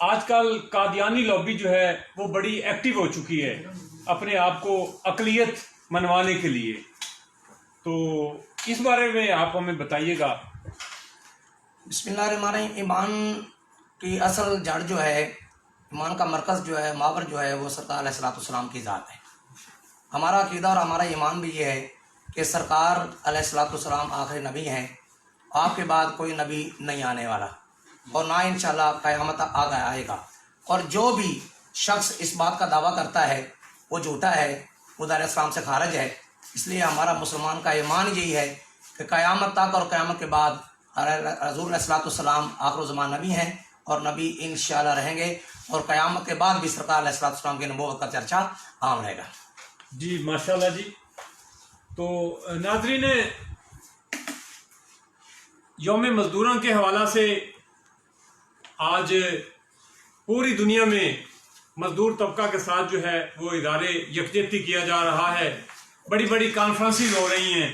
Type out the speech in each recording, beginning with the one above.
آج کل قادیانی لابی جو ہے وہ بڑی ایکٹیو ہو چکی ہے اپنے آپ کو اقلیت منوانے کے لیے، تو اس بارے میں آپ ہمیں بتائیے گا۔ بسم اللہ الرحمن الرحیم۔ ایمان کی اصل جڑ جو ہے، ایمان کا مرکز جو ہے، محور جو ہے، وہ سرکار علیہ الصلوۃ والسلام کی ذات ہے۔ ہمارا عقیدہ اور ہمارا ایمان بھی یہ ہے کہ سرکار علیہ الصلوۃ والسلام آخری نبی ہیں، آپ کے بعد کوئی نبی نہیں آنے والا، اور نہ انشاءاللہ قیامت آئے گا۔ اور جو بھی شخص اس بات کا دعویٰ کرتا ہے وہ جھوٹا ہے، وہ دائرۂ اسلام سے خارج ہے۔ اس لیے ہمارا مسلمان کا ایمان یہی ہے کہ قیامت تک اور قیامت کے بعد حضور علیہ الصلوۃ والسلام آخر الزمان نبی ہیں، اور نبی انشاءاللہ رہیں گے، اور قیامت کے بعد بھی سرکار علیہ الصلوۃ والسلام کی نبوت کا چرچا عام رہے گا۔ جی ماشاءاللہ جی۔ تو ناظرین، یوم مزدوراں کے حوالہ سے آج پوری دنیا میں مزدور طبقہ کے ساتھ جو ہے وہ ادارے یکجہتی کیا جا رہا ہے، بڑی بڑی کانفرنسز ہو رہی ہیں،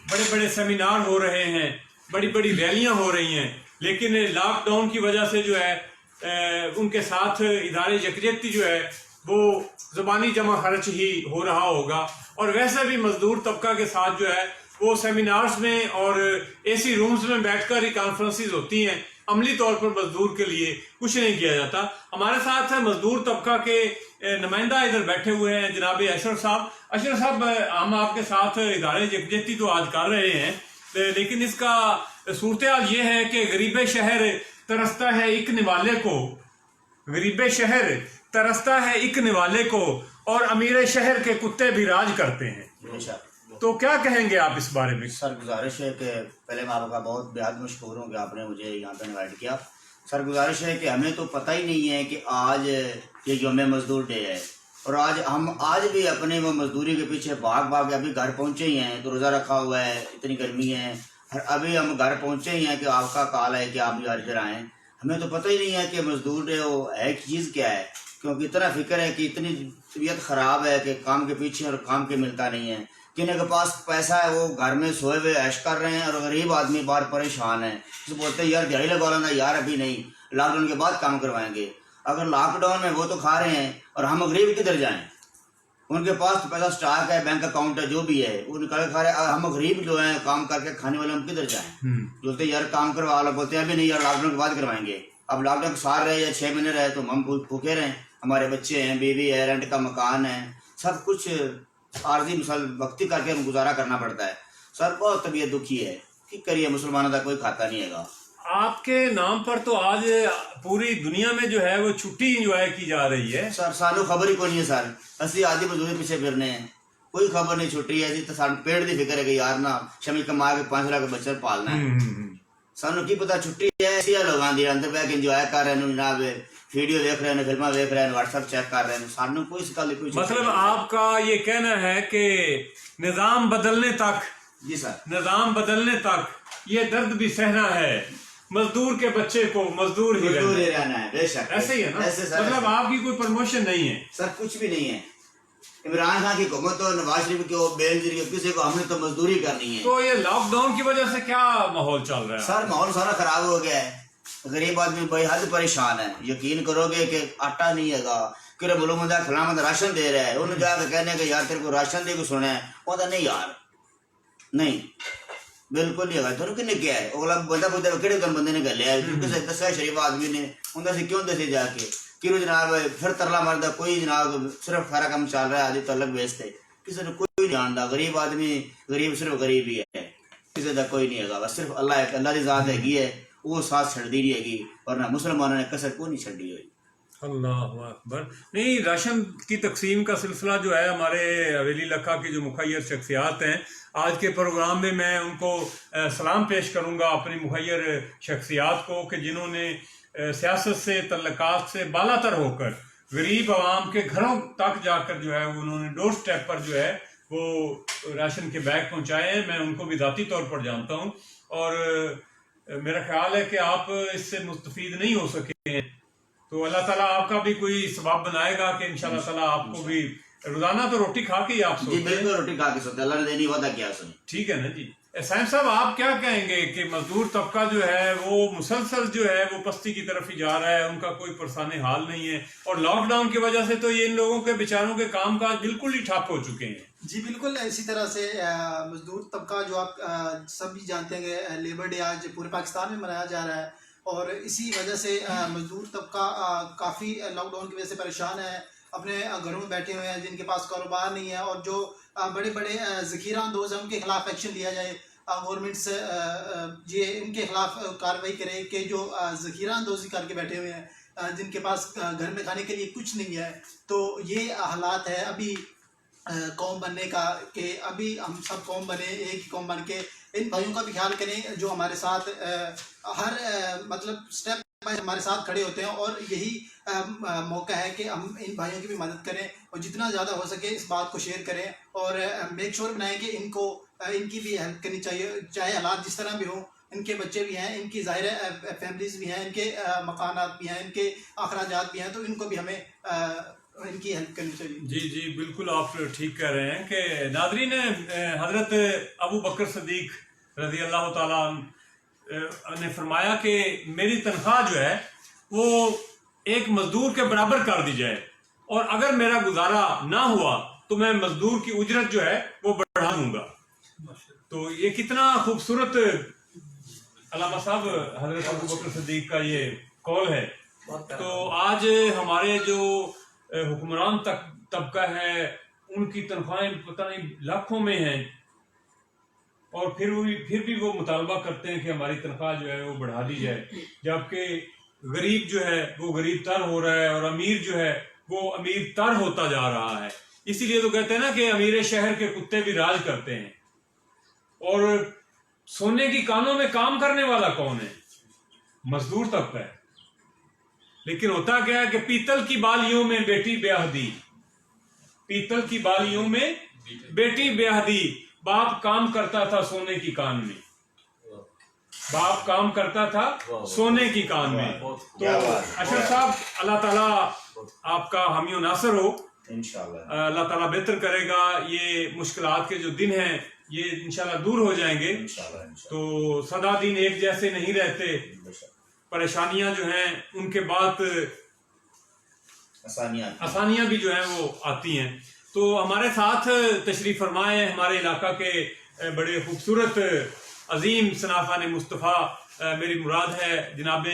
بڑے بڑے سیمینار ہو رہے ہیں، بڑی بڑی ریلیاں ہو رہی ہیں، لیکن لاک ڈاؤن کی وجہ سے جو ہے ان کے ساتھ ادارے یکجہتی جو ہے وہ زبانی جمع خرچ ہی ہو رہا ہوگا، اور ویسے بھی مزدور طبقہ کے ساتھ جو ہے وہ سیمینارز میں اور اے سی رومز میں بیٹھ کر ہی کانفرنسز ہوتی ہیں، عملی طور پر مزدور کے لیے کچھ نہیں کیا جاتا۔ ہمارے ساتھ مزدور طبقہ کے نمائندہ ادھر بیٹھے ہوئے ہیں جناب اشرف صاحب۔ اشرف صاحب، ہم آپ کے ساتھ ادارے یکجہتی تو آج کر رہے ہیں، لیکن اس کا صورتحال یہ ہے کہ غریب شہر ترستا ہے ایک نوالے کو، غریب شہر ترستا ہے ایک نوالے کو، اور امیر شہر کے کتے بھی راج کرتے ہیں۔ تو کیا کہیں گے آپ اس بارے میں؟ سر گزارش ہے کہ پہلے میں آپ کا بہت بے حد مشکور ہوں کہ آپ نے مجھے یہاں پہ انوائٹ کیا۔ سر گزارش ہے کہ ہمیں تو پتہ ہی نہیں ہے کہ آج یہ یوم مزدور ڈے ہے، اور آج بھی اپنے وہ مزدوری کے پیچھے بھاگ ابھی گھر پہنچے ہی ہیں، تو روزہ رکھا ہوا ہے، اتنی گرمی ہے، ابھی ہم گھر پہنچے ہی ہیں کہ آپ کا کال ہے کہ آپ ادھر آئیں۔ ہمیں تو پتہ ہی نہیں ہے کہ مزدور ڈے وہ ہے چیز کیا ہے، کیونکہ اتنا فکر ہے کہ اتنی طبیعت خراب ہے کہ کام کے پیچھے اور کام کے ملتا نہیں ہے۔ جن کے پاس پیسہ ہے وہ گھر میں سوئے ہوئے عیش کر رہے ہیں، اور غریب آدمی باہر پریشان ہے، اس بولتے ہیں یار دیہی لگا لینا، یار ابھی نہیں، لاک ڈاؤن کے بعد کام کروائیں گے۔ اگر لاک ڈاؤن میں وہ تو کھا رہے ہیں اور ہم غریب کدھر جائیں؟ ان کے پاس تو پیسہ سٹاک ہے، بینک اکاؤنٹ ہے، جو بھی ہے وہ نکال کے کھا رہے ہیں، ہم غریب جو ہیں کام کر کے کھانے والے ہم کدھر جائیں؟ بولتے ہیں یار کام کروا لو، بولتے ہیں ابھی نہیں یار لاک ڈاؤن کے بعد کروائیں گے۔ اب لاک ڈاؤن سال رہے یا 6 مہینے رہے تو ہم بھوکے رہیں، ہمارے بچے ہیں، بیوی ہے، رینٹ کا مکان ہے، سب کچھ عارضی وقتی کر کے گزارا کرنا پڑتا ہے۔ سر بہت طبیعت دکھی ہے، کی کریے، مسلمانوں کا کوئی کھاتا نہیں ہے گا۔ آپ کے نام پر تو آج پوری دنیا میں جو ہے وہ چھٹی انجوائے کی جا رہی ہے۔ سر سانو خبر ہی کوئی نہیں ہے سر، اسی آدھی مزدوری پیچھے پھرنے ہیں، کوئی خبر نہیں چھٹی ہے جی، تو سانو پیڑ دی فکر ہے کہ یار نا شمی کما کے 5 لاکھ بچہ پالنا ہے، سانو کی پتا چھٹی ہے۔ اسی لوگوں دی اندر بیٹھ کے انجوائے کر رہے ہیں، جناب ویڈیو دیکھ رہے ہیں، فلمیں دیکھ رہے ہیں، واٹس ایپ چیک کر رہے ہیں، سانو کوئی اس کا کوئی مطلب آپ کا یہ کہنا ہے کہ نظام بدلنے تک، جی سر، نظام بدلنے تک یہ درد بھی سہنا ہے، مزدور کے بچے کو مزدور ہی رہنا ہے، بے شک ایسے ہی ہے نا؟ مطلب آپ کی کوئی پروموشن نہیں ہے؟ سر کچھ بھی نہیں ہے، عمران خان کی حکومت اور نواز شریف کی بے نظیری کسی کو ہم نے تو مزدوری کرنی ہے۔ تو یہ لاک ڈاؤن کی وجہ سے کیا ماحول چل رہا ہے؟ سر ماحول سارا خراب ہو گیا ہے، غریب آدمی بے حد پریشان ہے، یقین کرو گے کہ آٹا نہیں ہے گا، کہ ملک مندہ کھلامت راشن دے رہا ہے، انہوں جا کے کہنے کہ یار تیرے کو راشن دے کو سنا ہے، وہ کہتا نہیں یار نہیں، بالکل نہیں ہے، تھوڑا کنے کیا ہے، اگلا بندہ پوچھتا ہے کہڑے بندے نے گلیا ہے، کسے دسیا شریف آدمی نے، انہوں سے کیوں دسے جا کے کہ جناب پھر ترلا مردا کوئی جناب صرف خیرہ کم چل رہا ہے، آدھی تو الگ بیچتے، کسی نے کوئی نہیں جانتا، غریب آدمی غریب صرف غریب ہی ہے، کسی کا کوئی نہیں ہے گا، بس صرف اللہ کی ذات ہے وہ ساتھ چھڑ دی رہے گی، ورنہ مسلمانوں نے کسر کو نہیں چھڑی ہوئی۔ اللہ اکبر۔ نہیں، راشن کی تقسیم کا سلسلہ جو ہے، ہمارے حویلی لکھا کی جو مخیر شخصیات ہیں، آج کے پروگرام میں میں ان کو سلام پیش کروں گا، اپنی مخیر شخصیات کو، کہ جنہوں نے سیاست سے تعلقات سے بالا تر ہو کر غریب عوام کے گھروں تک جا کر جو ہے انہوں نے ڈور سٹیپ پر جو ہے وہ راشن کے بیگ پہنچائے ہیں۔ میں ان کو بھی ذاتی طور پر جانتا ہوں، اور میرا خیال ہے کہ آپ اس سے مستفید نہیں ہو سکے ہیں، تو اللہ تعالیٰ آپ کا بھی کوئی ثواب بنائے گا کہ انشاءاللہ تعالیٰ آپ کو بھی روزانہ تو روٹی کھا کے ہی آپ جی سوتے ہیں؟ بالکل روٹی کھا کے سوتے، اللہ نے دینی وعدہ کیا سنی۔ ٹھیک ہے نا جی۔ سائم صاحب آپ کیا کہیں گے کہ مزدور طبقہ جو ہے وہ مسلسل جو ہے وہ پستی کی طرف ہی جا رہا ہے, ان کا کوئی پرسان حال نہیں ہے, اور لاک ڈاؤن کی وجہ سے تو یہ ان لوگوں کے بیچاروں کے کام کاج بالکل ہی ٹھپ ہو چکے ہیں. جی بالکل اسی طرح سے مزدور طبقہ جو آپ سب بھی جانتے ہیں کہ لیبر ڈے آج پورے پاکستان میں منایا جا رہا ہے, اور اسی وجہ سے مزدور طبقہ کافی لاک ڈاؤن کی وجہ سے پریشان ہے, اپنے گھروں میں بیٹھے ہوئے ہیں, جن کے پاس کاروبار نہیں ہے, اور جو بڑے بڑے ذخیرہ اندوز ہیں ان کے خلاف ایکشن لیا جائے. گورنمنٹ سے یہ ان کے خلاف کارروائی کرے کہ جو ذخیرہ اندوزی کر کے بیٹھے ہوئے ہیں, جن کے پاس گھر میں کھانے کے لیے کچھ نہیں ہے. تو یہ حالات ہے ابھی قوم بننے کا, کہ ابھی ہم سب قوم بنے, ایک ہی قوم بن کے ان بھائیوں کا بھی خیال کریں جو ہمارے ساتھ ہر مطلب اسٹیپ ہمارے ساتھ کھڑے ہوتے ہیں, اور یہی موقع ہے کہ ہم ان بھائیوں کی بھی مدد کریں, اور جتنا زیادہ ہو سکے اس بات کو شیئر کریں, اور میک شور بنائیں کہ ان کی بھی ہیلپ کرنی چاہیے, چاہے حالات جس طرح بھی ہوں. ان کے بچے بھی ہیں, ان کی ظاہر فیملیز بھی ہیں, ان کے مکانات بھی ہیں, ان کے اخراجات بھی ہیں, تو ان کو بھی ہمیں ان کی ہیلپ کرنی چاہیے. جی جی بالکل آپ ٹھیک کہہ رہے ہیں کہ ناظرین, حضرت ابو بکر صدیق رضی اللہ تعالیٰ نے فرمایا کہ میری تنخواہ جو ہے وہ ایک مزدور کے برابر کر دی جائے, اور اگر میرا گزارا نہ ہوا تو میں مزدور کی اجرت جو ہے وہ بڑھا دوں گا. تو یہ کتنا خوبصورت علامہ صاحب حضرت ابو بکر صدیق کا یہ قول ہے. تو آج ہمارے جو حکمران طبقہ ہے ان کی تنخواہیں پتہ نہیں لاکھوں میں ہیں, اور پھر بھی وہ مطالبہ کرتے ہیں کہ ہماری تنخواہ جو ہے وہ بڑھا دی جائے, جبکہ غریب جو ہے وہ غریب تر ہو رہا ہے, اور امیر جو ہے وہ امیر تر ہوتا جا رہا ہے. اسی لیے تو کہتے ہیں نا کہ امیر شہر کے کتے بھی راج کرتے ہیں. اور سونے کی کانوں میں کام کرنے والا کون ہے؟ مزدور طبقہ ہے. لیکن ہوتا کیا ہے کہ پیتل کی بالیوں میں بیٹی بیاہ دی, پیتل کی بالیوں میں بیٹی بیاہ دی. باپ کام کرتا تھا سونے کی کان میں, باپ کام کرتا تھا سونے کی کان میں. تو اشرف صاحب, اللہ تعالیٰ آپ کا حامی و ناصر ہو, انشاءاللہ اللہ تعالیٰ بہتر کرے گا. یہ مشکلات کے جو دن ہیں یہ انشاءاللہ دور ہو جائیں گے. تو سدا دن ایک جیسے نہیں رہتے, پریشانیاں جو ہیں ان کے بعد آسانیاں بھی جو ہیں وہ آتی ہیں. تو ہمارے ساتھ تشریف فرمائے ہمارے علاقہ کے بڑے خوبصورت عظیم سنافان مصطفیٰ, میری مراد ہے جناب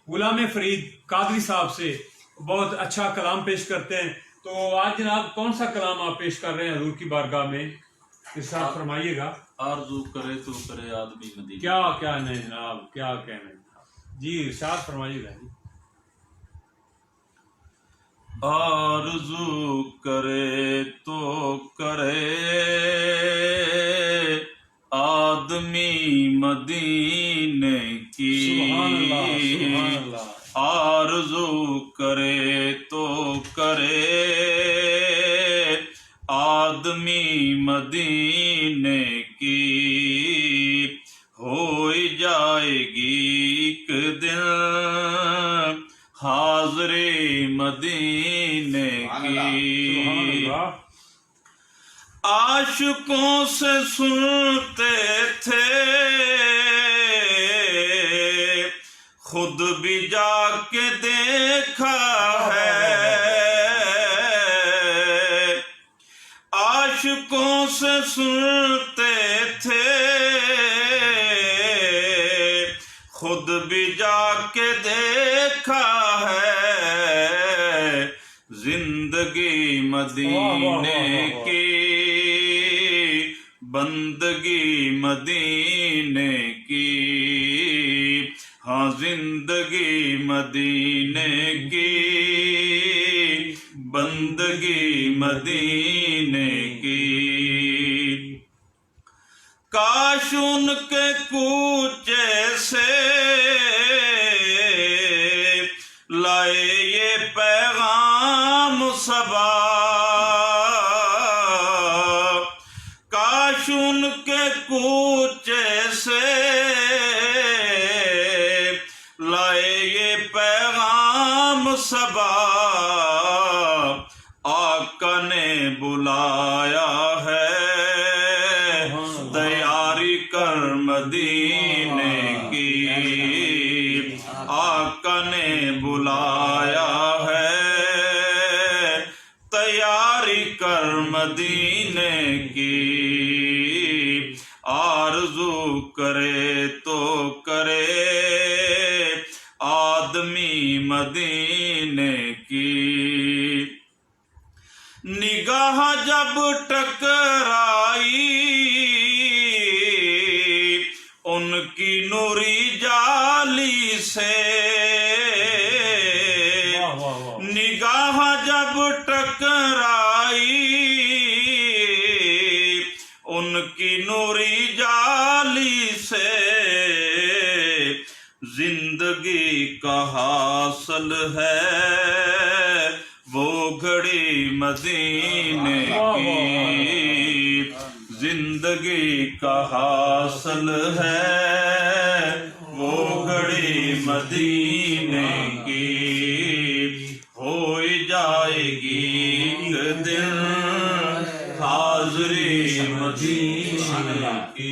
غلام فرید قادری صاحب سے, بہت اچھا کلام پیش کرتے ہیں. تو آج جناب کون سا کلام آپ پیش کر رہے ہیں حضور کی بارگاہ میں, ارشاد فرمائیے گا. آرزو کرے تو کرے آدمی مدینہ. کیا کہنا ہے جناب, کیا کہنا ہے جناب, جی ارشاد فرمائیے گا. جی آرزو کرے تو کرے آدمی مدینے کی, سبحان اللہ, سبحان اللہ. آرزو کرے تو کرے آدمی مدینے کی, ہو جائے گی ایک دن حاضر مدینے کی. عاشقوں سے سنتے تھے خود بھی جا کے دیکھا ہے, عاشقوں سے سنتے تھے خود بھی جا کے دیکھا ہے, زندگی مدینے کی بندگی مدینے کی, ہاں زندگی مدینے کی بندگی مدینے کی. کاش ان کے کوچے سے لائے یہ پیغام صبا, کاش ان کے کوچے سے لائے یہ پیغام صبا, آقا نے بلایا ہے تیاری کر مدینے کی آقا نے بلایا ہے تیاری کر مدینے کی آرزو کرے تو کرے آدمی مدینے کی نگاہ جب ٹکرائی ان کی نوری جالی سے نگاہ جب ٹکرائی ان کی نوری جالی سے زندگی کا حاصل ہے وہ گھڑی مدینے کی زندگی کا حاصل ہے وہ گھڑی مدینے کی ہو جائے گی ایک دن حاضری مدینے کی.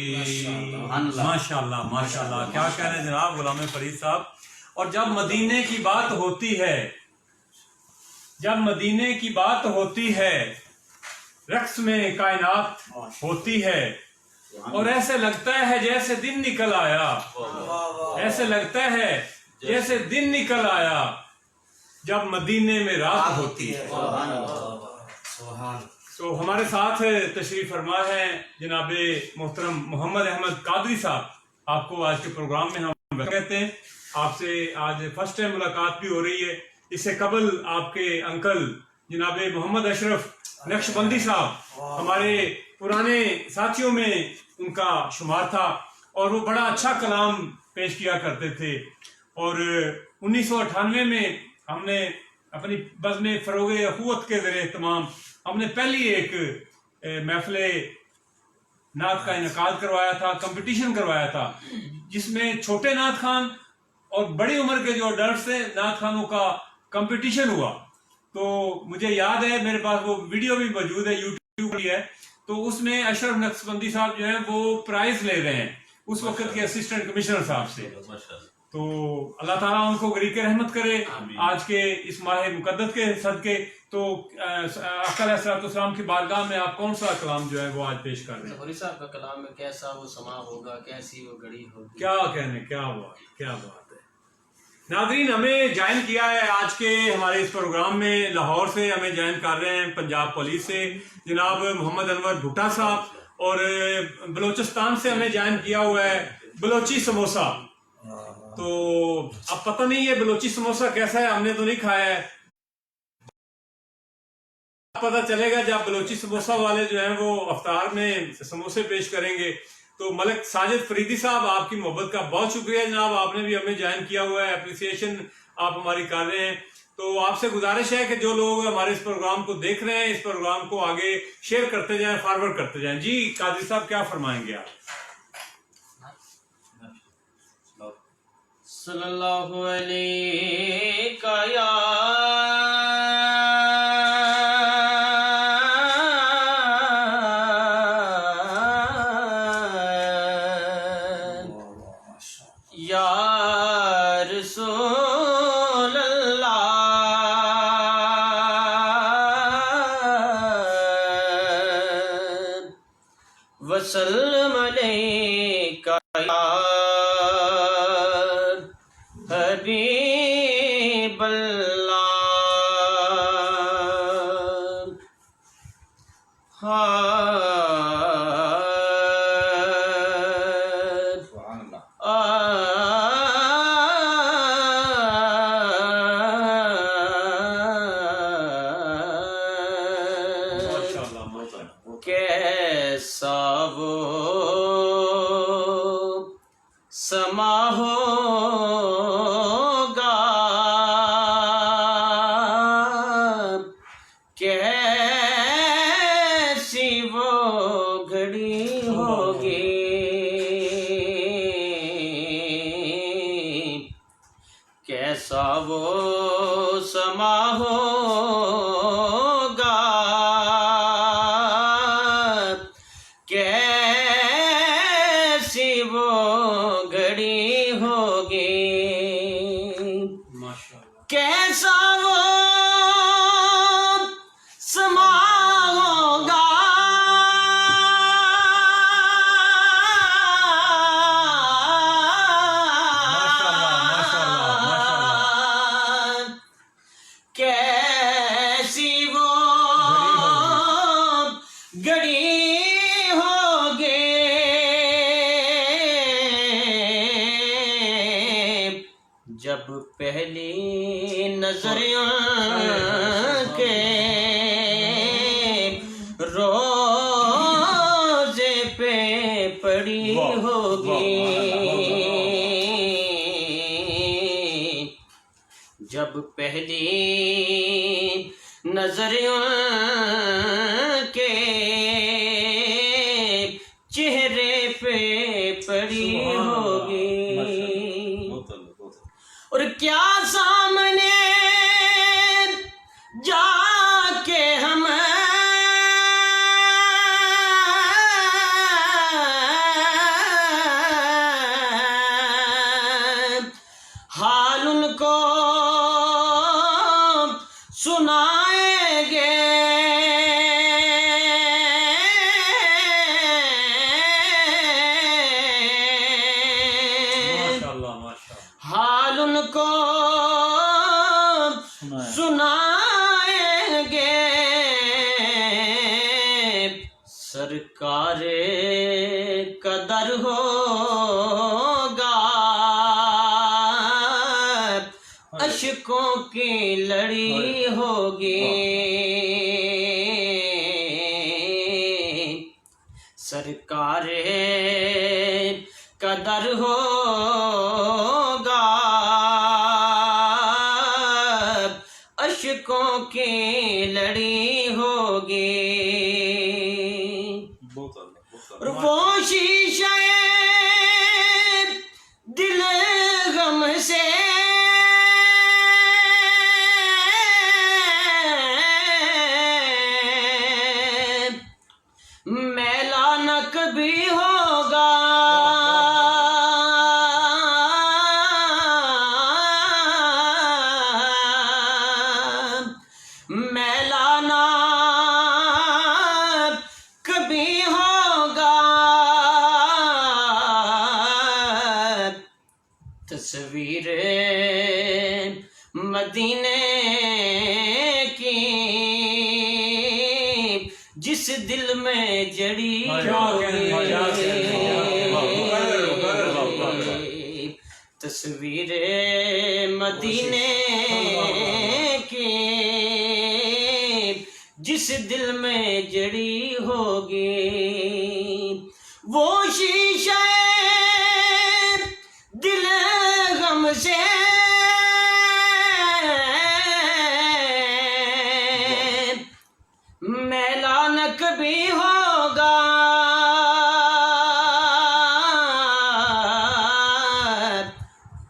ماشاءاللہ ماشاءاللہ، کیا کہہ رہے ہیں جناب غلام فرید صاحب. اور جب مدینے کی بات ہوتی ہے، جب مدینے کی بات ہوتی ہے، رقص میں کائنات ہوتی ہے اور ایسے لگتا ہے جیسے دن نکل آیا، ایسے لگتا ہے جیسے دن نکل آیا جب مدینے میں رات ہوتی ہے. تو ہمارے ساتھ تشریف فرما ہے جناب محترم محمد احمد قادری صاحب. آپ کو آج کے پروگرام میں ہم کہتے ہیں، آپ سے آج فرسٹ ٹائم ملاقات بھی ہو رہی ہے. اس سے قبل آپ کے انکل جناب محمد اشرف نقشبندی صاحب ہمارے پرانے ساتھیوں میں ان کا شمار تھا اور وہ بڑا اچھا کلام پیش کیا کرتے تھے. اور 1998 میں ہم نے اپنی بزم فروغ اخوت کے زیر اہتمام ہم نے پہلی ایک محفل نعت کا انعقاد کروایا تھا، کمپٹیشن کروایا تھا، جس میں چھوٹے نعت خان اور بڑی عمر کے جو اڈلٹس تھے نعت خانوں کا کمپٹیشن ہوا. تو مجھے یاد ہے، میرے پاس وہ ویڈیو بھی موجود ہے، یوٹیوب پر ہے. تو اس میں اشرف نقشبندی صاحب جو ہیں وہ پرائز لے رہے ہیں اس وقت کے اسسٹنٹ کمشنر صاحب سے. تو اللہ تعالیٰ ان کو غریق رحمت کرے آج کے اس ماہ مقدس کے صدقے. تو آقا علیہ السلام کی بارگاہ میں آپ کون سا کلام جو ہے وہ آج پیش کر رہے ہیں؟ غوری صاحب کا کلام میں کیسا وہ سما ہوگا، کیسی وہ گھڑی ہوگی. کیا کہنے، کیا بات، کیا بات ہے. ناظرین، ہمیں جوائن کیا ہے آج کے ہمارے اس پروگرام میں لاہور سے ہمیں جوائن کر رہے ہیں پنجاب پولیس سے جناب محمد انور بھٹا صاحب، اور بلوچستان سے ہمیں جوائن کیا ہوا ہے بلوچی سموسا. تو اب پتہ نہیں ہے بلوچی سموسا کیسا ہے، ہم نے تو نہیں کھایا ہے، پتہ چلے گا جب بلوچی سموسا والے جو ہیں وہ افطار میں سموسے پیش کریں گے. تو ملک ساجد فریدی صاحب، آپ کی محبت کا بہت شکریہ جناب، آپ نے بھی ہمیں جوائن کیا ہوا ہے، اپریسیشن آپ ہماری کر رہے ہیں. تو آپ سے گزارش ہے کہ جو لوگ ہمارے اس پروگرام کو دیکھ رہے ہیں اس پروگرام کو آگے شیئر کرتے جائیں، فارورڈ کرتے جائیں. جی قادری صاحب کیا فرمائیں گے آپ؟ صلی اللہ علیہ یا رسول اللہ وسلم علیک یا حبیب اللہ. کیسا وہ سما ہوگا، کیسی وہ گھڑی ہوگی، کیسا وہ سما ہوگا، کیسی وہ جب پہلی نظر کے روزے پہ پڑی ہوگی، جب پہلی نظر کے چہرے پہ پڑی ہوگی، اور کیا سامنے جا کے ہم حال ان کو سنائیں گے، حال ان کو سنائیں گے، سرکار قدر ہوگا، اشکوں کی لڑی ہوگی، سرکار قدر ہوگا، اشکوں کی لڑی ہوگی، اور وہ شیشے دل غم سے میلا نہ کبھی ہوگا، میلا نہ کبھی ہوگا، تصویر مدینے کی جس دل میں جڑی ہوگی، تصویر مدینے کی جس دل میں جڑی ہوگی، وہ شیشہ دل غم سے میلا نہ کبھی ہوگا،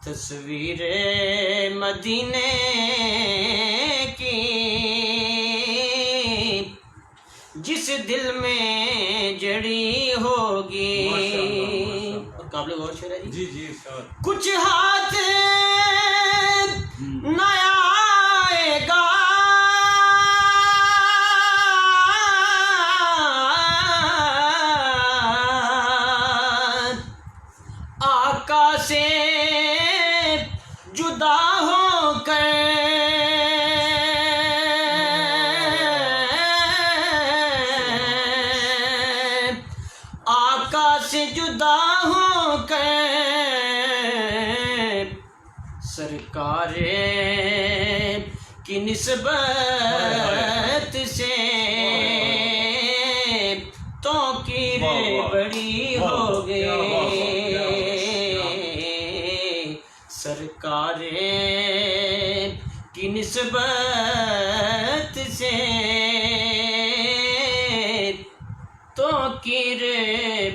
تصویر مدینے کی جس دل میں جڑی ہوگی، قابل غور شعر ہے جی جی سر. کچھ ہاتھ نہ آئے گا آقا سے جدا ہو کر، آقا سے جدا ہو کر، سرکار کی نسبت سے توقیر بڑی ہوگی، سرکار کی نسبت سے توقیر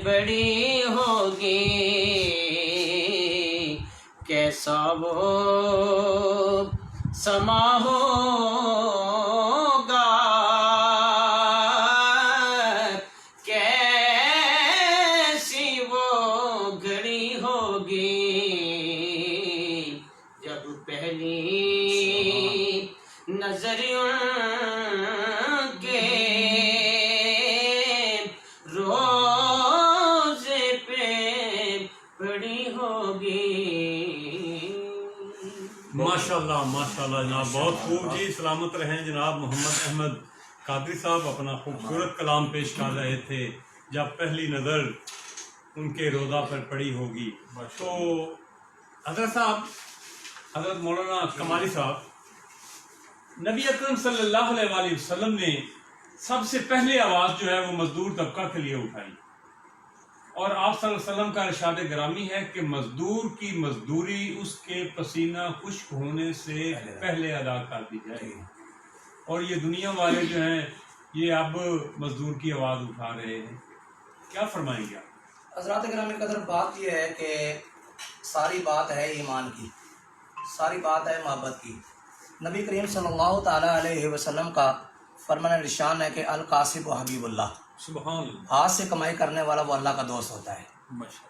بڑی ہوگی، کیسا وہ سما ہوگا، کیسی وہ گھڑی ہوگی، جب پہلی نظر کے روزے پہ پڑی ہوگی۔ ماشاءاللہ ماشاءاللہ جناب، بہت خوب جی، سلامت رہیں جناب۔ محمد احمد قادری صاحب اپنا خوبصورت کلام پیش کر رہے تھے، جب پہلی نظر ان کے روضہ پر پڑی ہوگی۔ تو حضرت صاحب حضرت مولانا کمالی صاحب, نبی اکرم صلی اللہ علیہ وسلم نے سب سے پہلے آواز جو ہے وہ مزدور طبقہ کے لیے اٹھائی, اور آپ صلی اللہ علیہ وسلم کا ارشاد گرامی ہے کہ مزدور کی مزدوری اس کے پسینہ خشک ہونے سے پہلے ادا کر دی جائے گی. اور یہ دنیا والے جو ہیں یہ اب مزدور کی آواز اٹھا رہے ہیں, کیا فرمائیں گے آپ؟ حضرات گرامی قدر بات یہ ہے کہ ساری بات ہے ایمان کی, ساری بات ہے محبت کی. نبی کریم صلی اللہ تعالیٰ علیہ وسلم کا فرمان نشان ہے کہ القاسب و حبیب اللہ, سبحان اللہ. ہاتھ سے کمائی کرنے والا وہ اللہ کا دوست ہوتا ہے.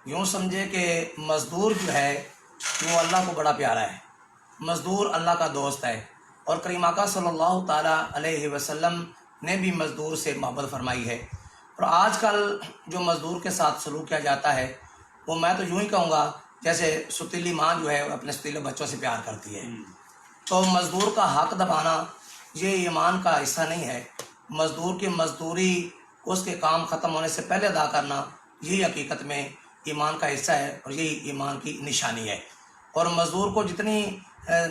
یوں سمجھے کہ مزدور جو ہے وہ اللہ کو بڑا پیارا ہے, مزدور اللہ کا دوست ہے. اور کریم آقا صلی اللہ تعالیٰ علیہ وسلم نے بھی مزدور سے محبت فرمائی ہے. اور آج کل جو مزدور کے ساتھ سلوک کیا جاتا ہے وہ میں تو یوں ہی کہوں گا جیسے ستیلی ماں جو ہے وہ اپنے ستیلے بچوں سے پیار کرتی ہے. تو مزدور کا حق دبانا یہ ایمان کا حصہ نہیں ہے. مزدور کی مزدوری اس کے کام ختم ہونے سے پہلے ادا کرنا یہی حقیقت میں ایمان کا حصہ ہے اور یہی ایمان کی نشانی ہے. اور مزدور کو جتنی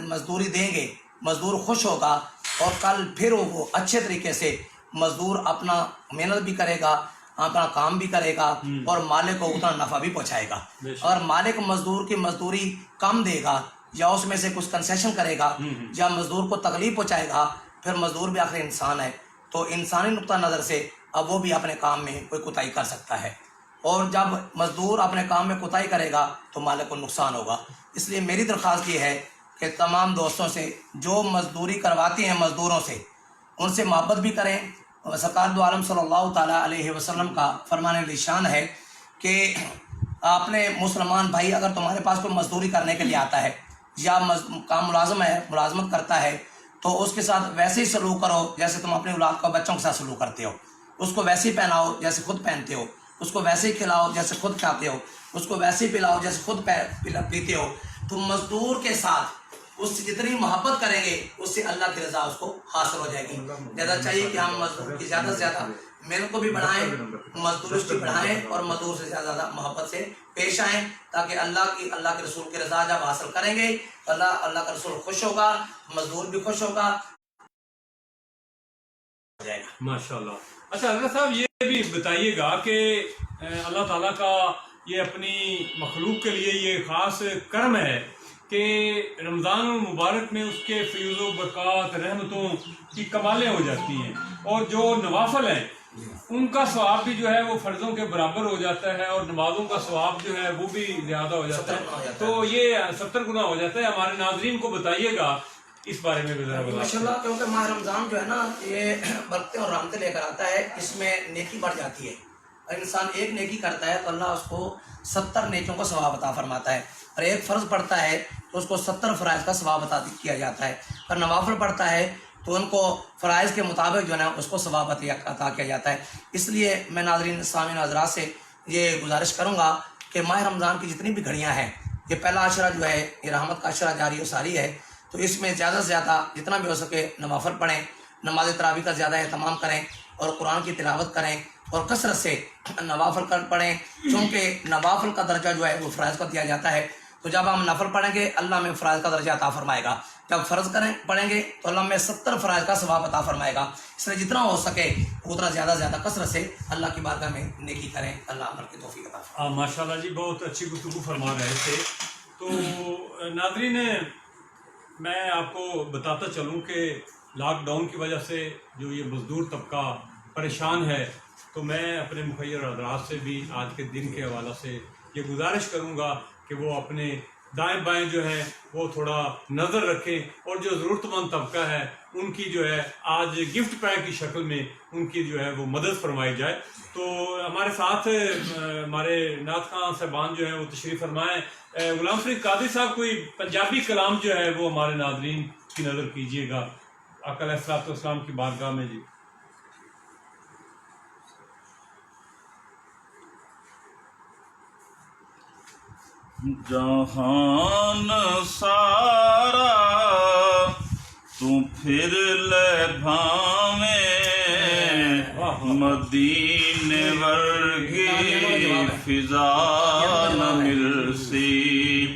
مزدوری دیں گے مزدور خوش ہوگا, اور کل پھر وہ اچھے طریقے سے مزدور اپنا محنت بھی کرے گا, اپنا کام بھی کرے گا, اور مالک کو اتنا نفع بھی پہنچائے گا. اور مالک مزدور کی مزدوری کم دے گا یا اس میں سے کچھ کنسیشن کرے گا یا مزدور کو تکلیف پہنچائے گا, پھر مزدور بھی آخر انسان ہے, تو انسانی نقطہ نظر سے اب وہ بھی اپنے کام میں کوئی کوتاہی کر سکتا ہے. اور جب مزدور اپنے کام میں کوتاہی کرے گا تو مالک کو نقصان ہوگا. اس لیے میری درخواست یہ ہے کہ تمام دوستوں سے جو مزدوری کرواتے ہیں مزدوروں سے ان سے محبت بھی کریں. سرکار دو عالم صلی اللہ تعالیٰ علیہ وسلم کا فرمان نشان ہے کہ اپنے مسلمان بھائی اگر تمہارے پاس کوئی مزدوری کرنے کے لیے آتا ہے یا کام ملازم ہے, ملازمت کرتا ہے, تو اس کے ساتھ ویسے ہی سلوک کرو جیسے تم اپنی اولاد کو بچوں کے ساتھ سلوک کرتے ہو. اس کو ویسے ہی پہناؤ جیسے خود پہنتے ہو, اس کو ویسے ہی کھلاؤ جیسے خود کھاتے ہو, اس کو ویسے ہی پلاؤ جیسے خود پیتے ہو. تو مزدور کے ساتھ اس سے جتنی محبت کریں گے اس سے اللہ کی رضا اس کو حاصل ہو جائے گی. زیادہ چاہیے کہ ہم مزدور کی زیادہ سے زیادہ محنت کو بھی بڑھائیں, مزدور اس کی بڑھائیں, اور مزدور سے زیادہ زیادہ محبت سے پیش آئیں, تاکہ اللہ کے رسول کی رضا جب حاصل کریں گے اللہ کا رسول خوش ہوگا, مزدور بھی خوش ہوگا. ماشاء اللہ. اچھا حضرت صاحب یہ بھی بتائیے گا کہ اللہ تعالیٰ کا یہ اپنی مخلوق کے لیے یہ خاص کرم ہے کہ رمضان المبارک میں اس کے فیض و برکات رحمتوں کی کمالیں ہو جاتی ہیں, اور جو نوافل ہیں ان کا ثواب بھی جو ہے وہ فرضوں کے برابر ہو جاتا ہے, اور نمازوں کا ثواب جو ہے وہ بھی زیادہ ہو جاتا ہے, تو یہ 70 گنا ہو جاتا ہے. ہمارے ناظرین کو بتائیے گا اس بارے میں بھی ذرا بتائیں. ماشاء اللہ, کیونکہ ماہ رمضان جو ہے نا یہ برکتیں اور رحمتیں لے کر آتا ہے, اس میں نیکی بڑھ جاتی ہے. اور انسان ایک نیکی کرتا ہے تو اللہ اس کو 70 نیکیوں کا ثواب عطا فرماتا ہے, اور ایک فرض پڑھتا ہے تو اس کو 70 فرائض کا ثواب عطا کیا جاتا ہے, اور نوافل پڑھتا ہے تو ان کو فرائض کے مطابق جو ہے نا اس کو ثواب عطا کیا جاتا ہے. اس لیے میں ناظرین سامعین حضرات سے یہ گزارش کروں گا کہ ماہ رمضان کی جتنی بھی گھڑیاں ہیں, یہ پہلا عشرہ جو ہے یہ رحمت کا عشرہ جاری و ساری ہے, تو اس میں زیادہ سے زیادہ جتنا بھی ہو سکے نوافل پڑھیں, نماز تراویح کا زیادہ اہتمام کریں, اور قرآن کی تلاوت کریں, اور کثرت سے نوافل پڑھیں, چونکہ نوافل کا درجہ جو ہے وہ فرائض کو دیا جاتا ہے. تو جب ہم نفل پڑھیں گے اللہ میں فرائض کا درجہ عطا فرمائے گا, جب فرض پڑھیں گے تو اللہ میں 70 فرائض کا ثواب عطا فرمائے گا. اس لیے جتنا ہو سکے اتنا زیادہ کثرت سے اللہ کی بارگاہ میں نیکی کریں, اللہ عمل کی توفیق عطا فرمائے. ماشاء اللہ جی, بہت اچھی گفتگو فرما رہے تھے. تو ناظرین میں آپ کو بتاتا چلوں کہ لاک ڈاؤن کی وجہ سے جو یہ مزدور طبقہ پریشان ہے, تو میں اپنے مخیر حضرات سے بھی آج کے دن کے حوالے سے یہ گزارش کروں گا کہ وہ اپنے دائیں بائیں جو ہے وہ تھوڑا نظر رکھیں, اور جو ضرورت مند طبقہ ہے ان کی جو ہے آج گفٹ پیک کی شکل میں ان کی جو ہے وہ مدد فرمائی جائے. تو ہمارے ساتھ ہمارے نعت خواں صاحبان جو ہیں وہ تشریف فرمائیں. غلام فرید قادری صاحب کوئی پنجابی کلام جو ہے وہ ہمارے ناظرین کی نظر کیجیے گا آقا علیہ الصلوۃ والسلام کی بارگاہ میں. جی جہان سارا تو پھر لے بھاویں, مدینے ورگی فضا نہ مل سی.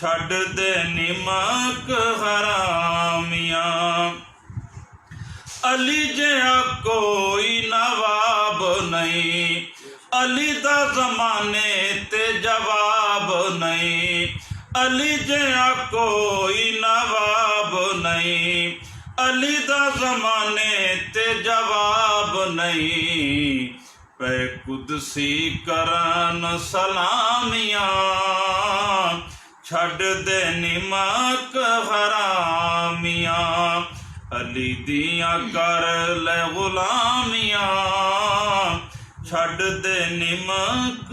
ਛੱਡ ਦੇ ਨਿਮਕ ਹਰਾਮੀਆਂ। ਅਲੀ ਜਿਹਾ ਕੋਈ ਨਵਾਬ ਨਹੀਂ, ਅਲੀ ਦਾ ਜ਼ਮਾਨੇ ਤੇ ਜਵਾਬ ਨਹੀਂ। ਅਲੀ ਜਿਹਾ ਕੋਈ ਨਵਾਬ ਨਹੀਂ, ਅਲੀ ਦਾ ਜ਼ਮਾਨੇ ਤੇ ਜਵਾਬ ਨਹੀਂ। ਪੈ ਕੁਦਸੀ ਕਰਨ ਸਲਾਮੀਆਂ, ਛੱਡ ਦੇ ਨਿਮਕ ਹਰਾਮੀਆਂ। ਅਲੀ ਦੀਆਂ ਕਰ ਲੈ ਗੁਲਾਮੀਆਂ, ਛੱਡ ਦੇ ਨਿਮਕ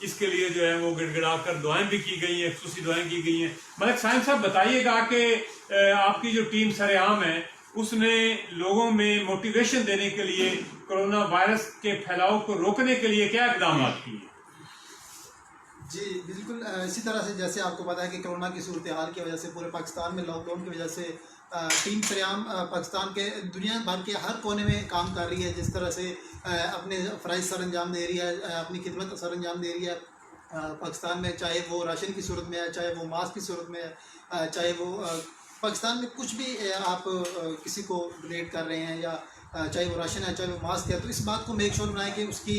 اس کے لیے جو ہے وہ گڑ گڑا کر دعائیں بھی کی گئی ہیں، خصوصی دعائیں کی گئی ہیں۔ ملک صاحب صاحب بتائیے گا کہ آپ کی جو ٹیم سر عام ہے اس نے لوگوں میں موٹیویشن دینے کے لیے کرونا وائرس کے پھیلاؤ کو روکنے کے لیے کیا اقدامات کیے؟ جی بالکل اسی طرح سے جیسے آپ کو پتہ ہے کہ کرونا کی صورتحال کی وجہ سے پورے پاکستان میں لاک ڈاؤن کی وجہ سے ٹیم سریام پاکستان کے دنیا بھر کے ہر کونے میں کام کر رہی ہے، جس طرح سے اپنے فرائض سر انجام دے رہی ہے، اپنی خدمت سر انجام دے رہی ہے پاکستان میں، چاہے وہ راشن کی صورت میں ہے، چاہے وہ ماسک کی صورت میں ہے، چاہے وہ پاکستان میں کچھ بھی آپ کسی کو ڈونیٹ کر رہے ہیں، یا چاہے وہ راشن ہے چاہے وہ ماسک ہے، تو اس بات کو میک شور بنائیں کہ اس کی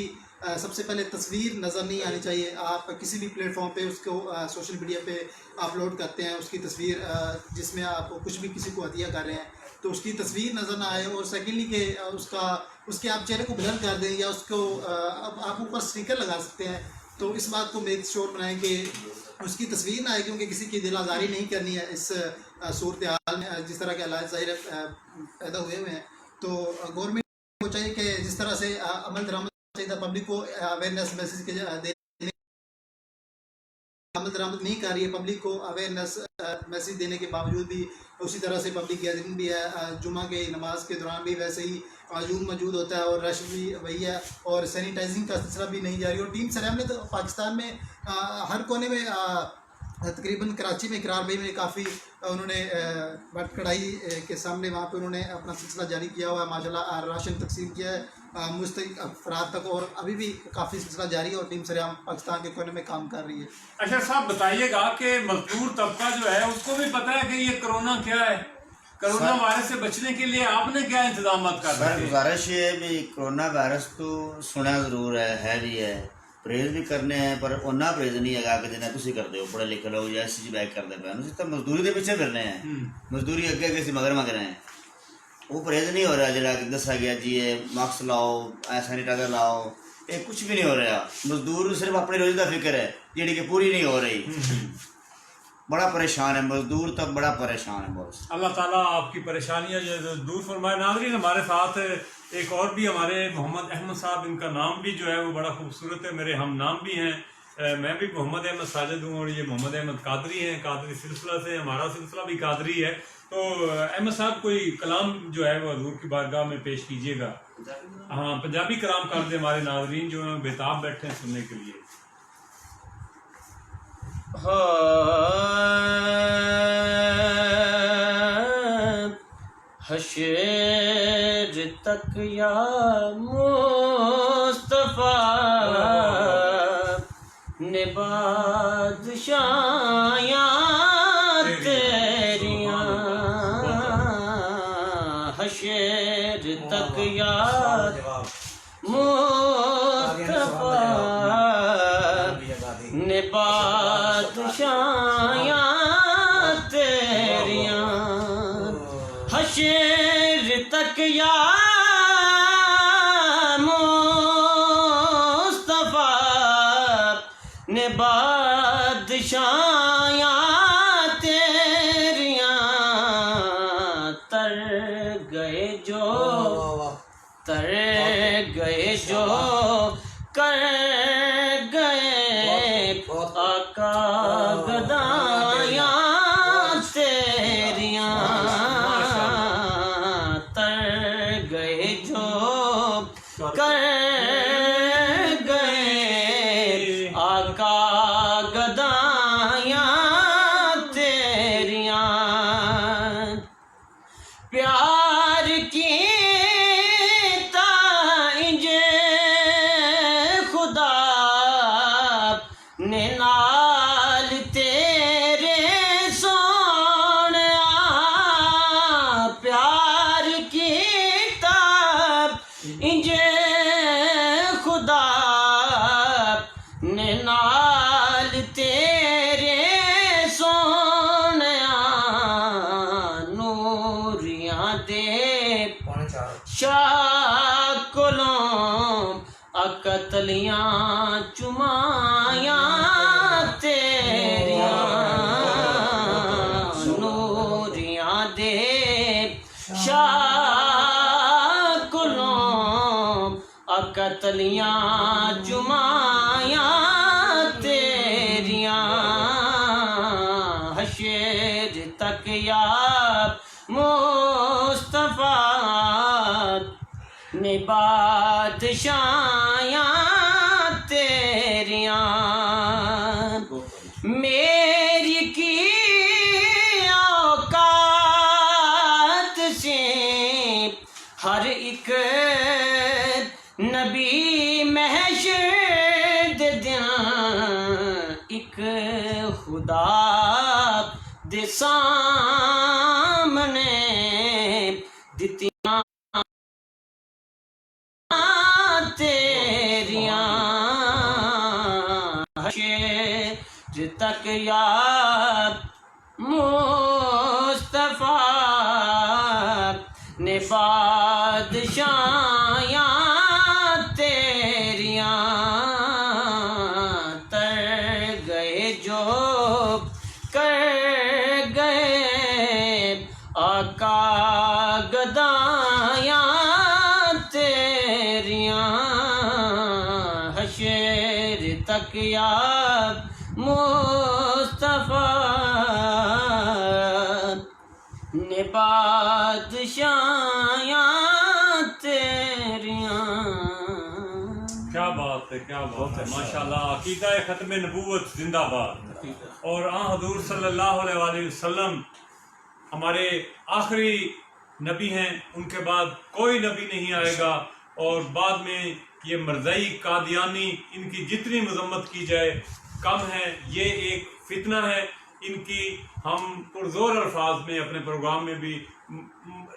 سب سے پہلے تصویر نظر نہیں آنی چاہیے۔ آپ کسی بھی پلیٹ فارم پہ اس کو سوشل میڈیا پہ اپلوڈ کرتے ہیں اس کی تصویر، جس میں آپ کچھ بھی کسی کو عطیہ کر رہے ہیں تو اس کی تصویر نظر نہ آئے، اور سیکنڈلی کہ اس کے آپ چہرے کو بلند کر دیں، یا اس کو آپ اوپر اسٹیکر لگا سکتے ہیں، تو اس بات کو میک شور بنائیں کہ اس کی تصویر نہ آئے، کیونکہ کسی کی دل آزاری نہیں کرنی ہے اس صورتحال میں جس طرح کے حالات ظاہر پیدا ہوئے ہوئے ہیں۔ تو گورنمنٹ کو چاہیے کہ جس طرح سے عمل درآمد چاہیے، پبلک کو اویئرنیس میسیج کے عمل درآمد نہیں کر رہی ہے، پبلک کو اویئرنیس میسیج دینے کے باوجود بھی اسی طرح سے پبلک گیدرنگ بھی ہے، جمعہ کے نماز کے دوران بھی ویسے ہی ہجوم موجود ہوتا ہے، اور رش بھی وہی ہے، اور سینیٹائزنگ کا سلسلہ بھی نہیں جاری، اور ٹیم سریام نے تو پاکستان میں ہر کونے میں تقریباً کراچی میں اقرار بھائی میں کافی انہوں نے بٹ کڑھائی کے سامنے وہاں پہ انہوں نے اپنا سلسلہ جاری کیا ہوا ہے، ماشاءاللہ راشن تقسیم کیا ہے مستحق افراد تک، اور ابھی بھی کافی سلسلہ جاری ہے، اور ٹیم سریام پاکستان کے کونے میں کام کر رہی ہے۔ اشرف صاحب بتائیے گا کہ مزدور طبقہ جو ہے اس کو بھی پتہ ہے کہ یہ کرونا کیا ہے، کرونا وائرس سے بچنے کے لیے آپ نے کیا انتظامات کر رکھے ہیں؟ گزارش ہے بھی کرونا وائرس تو سنیا ضرور ہے بھی ہے، پرہیز بھی کرنے ہیں، پر اُنہ پرہیز نہیں ہے کہ جنہیں تسی کر دو پڑھے لکھے لوگ یا ایس جی بیک کر دے پہ انہوں سے مزدوری دے پیچھے پھرنے ہیں، مزدوری اگے اگے سے مگر مگر ہیں، وہ پرہیز نہیں ہو رہا جڑا کہ دسا گیا جی ماسک لاؤ سینیٹائزر لاؤ، یہ کچھ بھی نہیں ہو رہا، مزدور صرف اپنی روزی کا فکر ہے جڑی کہ پوری نہیں ہو رہی، بڑا پریشان ہے مزدور تک، بڑا پریشان ہے بہت۔ اللہ تعالیٰ آپ کی پریشانیاں جو دور فرمائے۔ ناظرین ہمارے ساتھ ایک اور بھی ہمارے محمد احمد صاحب، ان کا نام بھی جو ہے وہ بڑا خوبصورت ہے، میرے ہم نام بھی ہیں، میں بھی محمد احمد ساجد ہوں، اور یہ محمد احمد قادری ہیں، قادری سلسلہ سے، ہمارا سلسلہ بھی قادری ہے۔ تو احمد صاحب کوئی کلام جو ہے وہ حضور کی بارگاہ میں پیش کیجیے گا۔ ہاں پنجابی کلام کر دیں ہمارے ناظرین جو ہیں بےتاب بیٹھے ہیں سننے کے لیے۔ حشر تک یا مصطفیٰ نے بادشاہیاں تیریاں، حشر تک یا مصطفیٰ نے بادشاہیاں تیریاں، حشر تک یا مصطفیٰ نے بادشاہیاں تیریاں، تر گئے جو کر گئے آقا گدایاں تیریاں، تر گئے جو کر گئے آقا گدایاں تیریاں، پیار کی نے نال تیرے سونیا، پیار کیتا انجے خدا نے نال تیرے سونیا، نوریاں دے شاکلوں اقتلیاں چمایاں تیریاں، نوریاں دے شاکلوں اقتلیاں چمایاں حشر تک یا مصطفیٰ نے بادشاہیاں تیریاں میری کی اوقات سے ہر ایک نبی محشر دے دن ایک خدا دے سامنے دتیاں تیریاں حشر تک یا مصطفیٰ نے بادشاہیاں تیریاں تر گئے جو کر گئے آقا گدایاں تیریاں حشر تک یا مصطفیٰ نے بادشاہیاں تیریاں. کیا بات ہے، کیا بات ہے، ماشاءاللہ. عقیدہ ختم نبوت زندہ باد. اور حضور صلی اللہ علیہ وآلہ وسلم ہمارے آخری نبی ہیں، ان کے بعد کوئی نبی نہیں آئے گا. اور بعد میں یہ مرزائی قادیانی، ان کی جتنی مذمت کی جائے کم ہے. یہ ایک فتنہ ہے. ان کی ہم پرزور الفاظ میں اپنے پروگرام میں بھی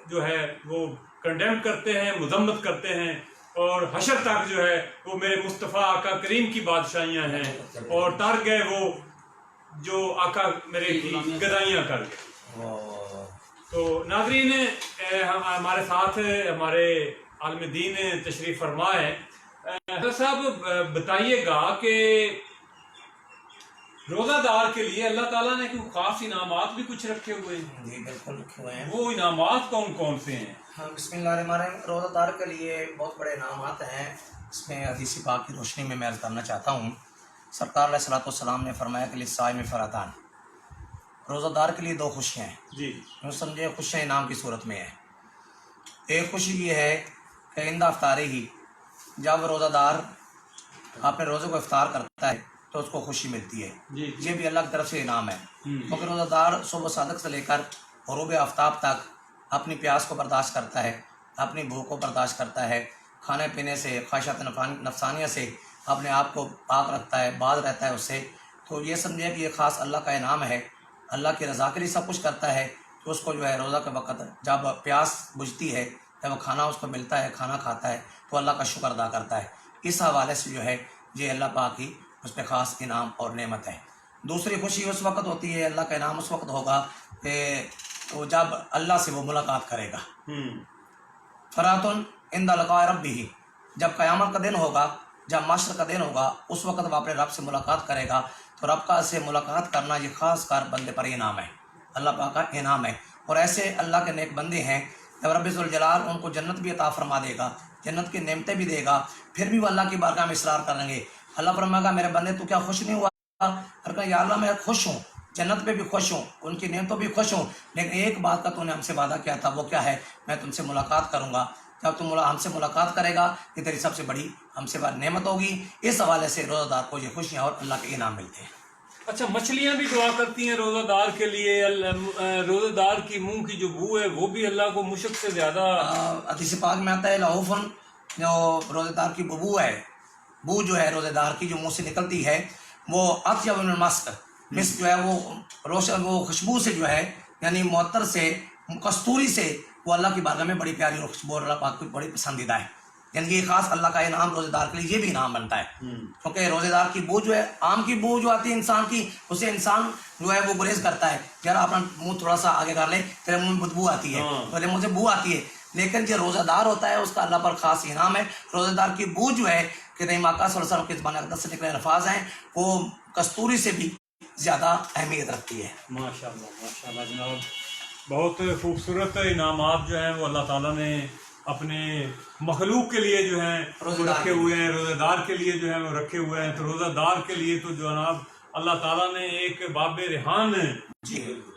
جو ہے وہ کنڈیم کرتے ہیں، مذمت کرتے ہیں. اور حشر تک جو ہے وہ میرے مصطفیٰ آقا کریم کی بادشاہیاں ہیں، اور تر گئے وہ جو آقا میرے کی گدائیاں کر گئے. تو ناظرین، ہمارے ساتھ ہمارے عالم دین تشریف فرما ہے. حضرت صاحب بتائیے گا کہ روزہ دار کے لیے اللہ تعالیٰ نے کوئی خاص انعامات بھی کچھ رکھے ہوئے ہیں؟ جی بالکل رکھے ہوئے ہیں. وہ انعامات کون کون سے ہیں؟ ہاں، بسم اللہ الرحمن الرحیم. روزہ دار کے لیے بہت بڑے انعامات ہیں. اس میں حدیث پاک کی روشنی میں عرض کرنا چاہتا ہوں. سرکار علیہ الصلوۃ والسلام نے فرمایا کہ للصائم فرحتان، روزہ دار کے لیے دو خوشیاں ہیں. جی یوں سمجھے خوشیاں انعام کی صورت میں ہیں. ایک خوشی یہ ہے کہ آئندہ افطاری ہی جب روزہ دار اپنے روزے کو افطار کرتا ہے تو اس کو خوشی ملتی ہے. جی یہ بھی اللہ کی طرف سے انعام ہے. کیونکہ روزہ دار صبح صادق سے لے کر غروب آفتاب تک اپنی پیاس کو برداشت کرتا ہے، اپنی بھوک کو برداشت کرتا ہے، کھانے پینے سے، خواہشات نفسانیہ سے اپنے آپ کو پاک رکھتا ہے، باز رہتا ہے اس سے. تو یہ سمجھے کہ یہ خاص اللہ کا انعام ہے. اللہ کی رضا کے لیے سب کچھ کرتا ہے. تو اس کو جو ہے روزہ کے وقت جب پیاس بجھتی ہے، جب کھانا اس کو ملتا ہے، کھانا کھاتا ہے، تو اللہ کا شکر ادا کرتا ہے. اس حوالے سے جو ہے یہ اللہ پاک کی اس پہ خاص انعام اور نعمت ہے. دوسری خوشی اس وقت ہوتی ہے، اللہ کا انعام اس وقت ہوگا کہ وہ جب اللہ سے وہ ملاقات کرے گا. فراتن عند لقاء ربہ، جب قیامت کا دن ہوگا، جب معاشر کا دن ہوگا، اس وقت وہ اپنے رب سے ملاقات کرے گا. تو رب کا سے ملاقات کرنا یہ خاص کر بندے پر انعام ہے، اللہ پاک کا انعام ہے. اور ایسے اللہ کے نیک بندے ہیں جب رب ذوالجلال ان کو جنت بھی عطا فرما دے گا، جنت کی نعمتیں بھی دے گا، پھر بھی وہ اللہ کی بارگاہ میں اصرار کریں گے. اللہ فرمائے گا میرے بندے تو کیا خوش نہیں ہوا؟ ہر کہ یا اللہ میں خوش ہوں، جنت پہ بھی خوش ہوں، ان کی نعمتوں بھی خوش ہوں، لیکن ایک بات کا تو نے ہم سے وعدہ کیا تھا، وہ کیا ہے؟ میں تم سے ملاقات کروں گا. جب تم ہم سے ملاقات کرے گا یہ تیری سب سے بڑی ہم سے بڑی نعمت ہوگی. اس حوالے سے روزہ دار کو یہ خوشیاں اور اللہ کے انعام ملتے ہیں. اچھا، مچھلیاں بھی دعا کرتی ہیں روزہ دار کے لیے. روزہ دار کی منہ کی جو بو ہے وہ بھی اللہ کو مشک سے زیادہ. حدیث پاک میں آتا ہے لعوفن، جو روزہ دار کی بو ہے، بو جو ہے روزہ دار کی جو منہ سے نکلتی ہے وہ اطیب من المسک، مسک جو ہے وہ روشن، وہ خوشبو سے جو ہے یعنی معطر سے، کستوری سے، وہ اللہ کی بارگاہ میں بڑی پیاری اور خوشبو، اللہ پاک کو بڑی پسندیدہ ہے. یعنی یہ خاص اللہ کا انعام روزے دار کے لیے یہ بھی انعام بنتا ہے. کیونکہ روزے دار کی بو جو ہے، آم کی بو جو آتی ہے انسان کی، اسے انسان جو ہے وہ گریز کرتا ہے، یار اپنا منہ تھوڑا سا آگے کر لے، تیرے منہ میں بدبو آتی ہے، پہلے مجھے بو آتی ہے. لیکن جو روزہ دار ہوتا ہے اس کا اللہ پر خاص انعام ہے. روزہ دار کی بو جو ہے کہ نہیں آقا صلی اللہ علیہ وسلم کی زبان اقدس سے نکلے الفاظ ہیں، وہ کستوری سے بھی زیادہ اہمیت رکھتی ہے. ماشاءاللہ ماشاءاللہ جناب، بہت خوبصورت انعامات جو ہیں وہ اللہ تعالیٰ نے اپنے مخلوق کے لیے جو ہیں رکھے ہوئے ہیں، روزہ دار کے لیے جو ہے وہ رکھے ہوئے ہیں. تو روزہ دار کے لیے تو جناب اللہ تعالیٰ نے ایک باب ریحان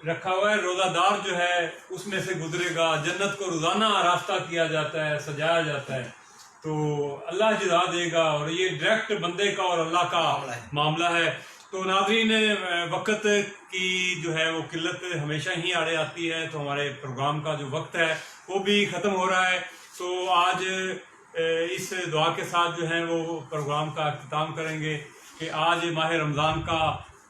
رکھا ہوا ہے، روزہ دار جو ہے اس میں سے گزرے گا، جنت کو روزانہ راستہ کیا جاتا ہے، سجایا جاتا ہے، تو اللہ جزا دے گا، اور یہ ڈائریکٹ بندے کا اور اللہ کا معاملہ ہے۔ تو ناظرین، وقت کی جو ہے وہ قلت ہمیشہ ہی آڑے آتی ہے، تو ہمارے پروگرام کا جو وقت ہے وہ بھی ختم ہو رہا ہے، تو آج اس دعا کے ساتھ جو ہے وہ پروگرام کا اختتام کریں گے کہ آج ماہ رمضان کا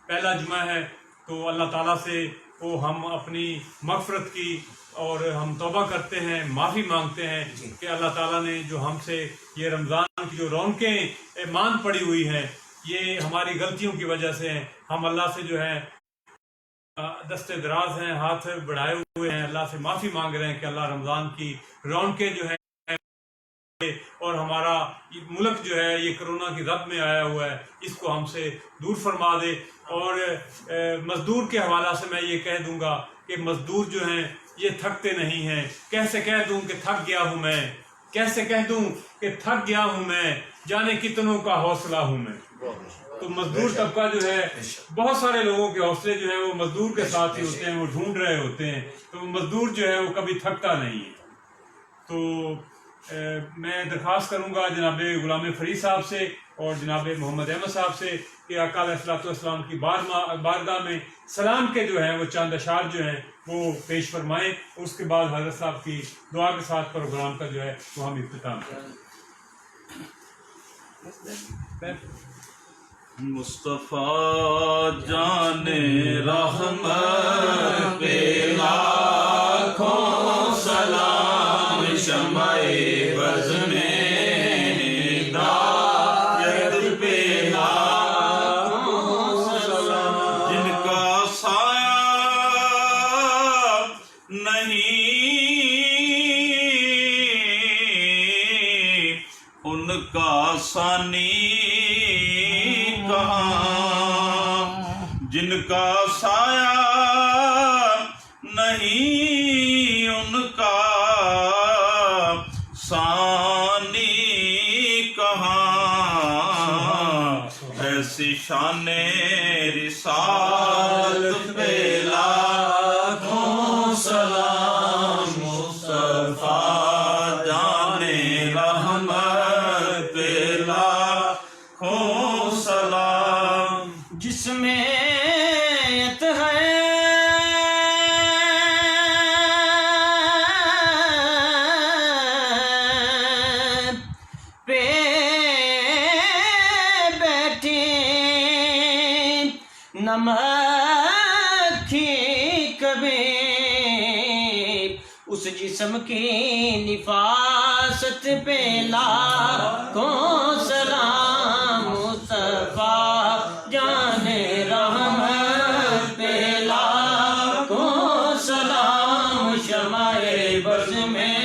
پہلا جمعہ ہے، تو اللہ تعالیٰ سے وہ ہم اپنی مغفرت کی اور ہم توبہ کرتے ہیں، معافی مانگتے ہیں کہ اللہ تعالیٰ نے جو ہم سے یہ رمضان کی جو رونقیں مان پڑی ہوئی ہیں یہ ہماری غلطیوں کی وجہ سے ہیں۔ ہم اللہ سے جو ہے دست دراز ہیں، ہاتھ بڑھائے ہوئے ہیں، اللہ سے معافی مانگ رہے ہیں کہ اللہ رمضان کی رونقیں جو ہے اور ہمارا ملک جو ہے یہ کرونا کی رب میں آیا ہوا ہے اس کو ہم سے دور فرما دے۔ اور مزدور کے حوالہ سے میں یہ کہہ دوں گا کہ مزدور جو ہیں یہ تھکتے نہیں ہیں۔ کیسے کہہ دوں کہ تھک گیا ہوں میں، کیسے کہہ دوں کہ تھک گیا ہوں میں، جانے کتنوں کا حوصلہ ہوں میں۔ تو مزدور طبقہ جو ہے، بہت سارے لوگوں کے حوصلے جو ہیں وہ مزدور کے ساتھ ہی ہوتے ہیں، وہ ڈھونڈ رہے ہوتے ہیں، تو مزدور جو ہے وہ کبھی تھکتا نہیں ہے۔ تو میں درخواست کروں گا جناب غلام فرید صاحب سے اور جناب محمد احمد صاحب سے کہ آقا علیہ الصلوۃ والسلام کی بارگاہ میں سلام کے جو ہیں وہ چند اشعار جو ہیں وہ پیش فرمائیں، اس کے بعد حضرت صاحب کی دعا کے ساتھ پروگرام کا جو ہے وہ ہم اختتام کریں۔ مصطفیٰ جان رحمت پہ لاکھوں سلام، شمع بز میں ہدایت پہ لاکھوں سلام، جن کا سایہ نہیں ان کا ثانی جن کا سایہ نہیں ان کا ثانی کہاں، ایسی شان رسالت پہ لاکھوں سلام، مصطفیٰ جان رحمت پہ لاکھوں سلام، جس میں اس جسم کی نفاست پہ لاکھوں سلام، مصطفیٰ جان رحمت پہ لاکھوں سلام، شمع بز میں